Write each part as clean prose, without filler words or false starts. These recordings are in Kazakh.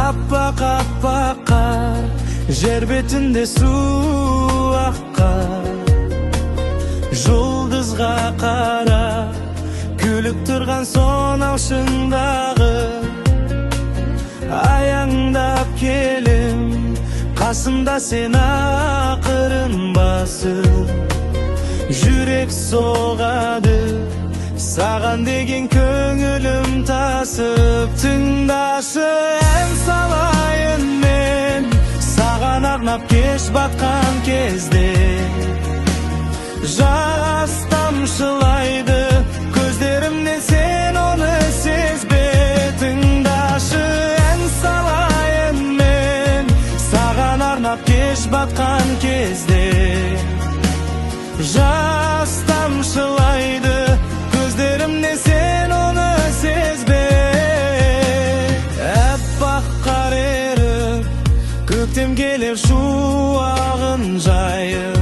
Appak qar, жер бетінде су аққар. Жұлдызға қара, күліп тұрған сонау шыңдағы. Аяңдап келем, қасымда сен ақырын басып. Жүрек соғады, саған деген көңілім тасып. Тыңдашы, ән салайын мен, саған арнап кеш батқан кезде. Жас тамшылайды көздерімнен, сен оны сезбе. Тыңдашы, ән салайын мен, саған арнап кеш батқан кезде. Жас тамшылайды көздерімнен, сен оны сезбе. Аппақ қар еріп, көктем келер шуағын жайып.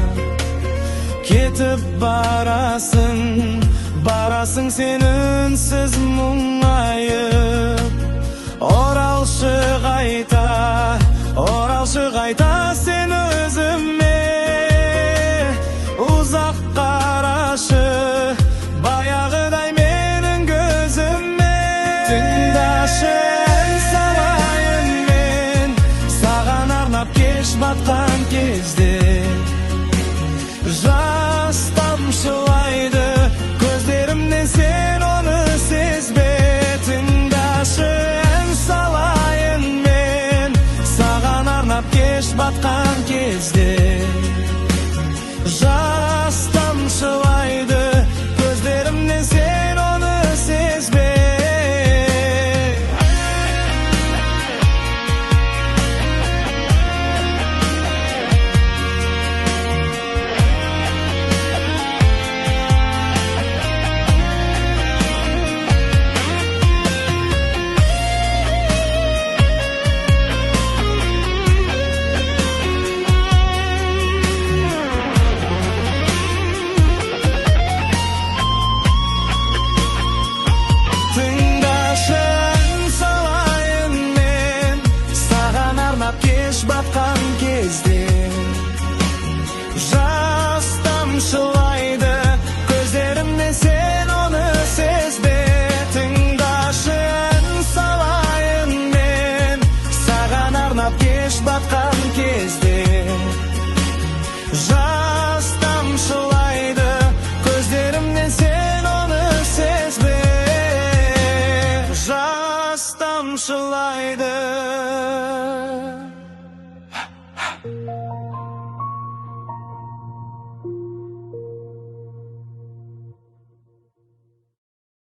Кетіп барасың, барасың сен үнсіз мұңайып. Оралшы қайта, оралшы қайта сен өзіме. Ұзақ қарашы, баяғыдай менің көзіме. Тыңдашы, ән салайын мен, саған арнап кеш батқан кезде. Жас тамшылайды көздерімнен, сен оны сезбе. Тыңдашы, ән салайын мен, саған арнап кеш батқан кезде. Жас тамшылайды көздерімнен, сен оны сезбе. Кеш батқан кезде. Жас тамшылайды көздерімнен, сен оны сезбе. Тыңдашы, ән салайын мен, саған арнап кеш батқан кезде.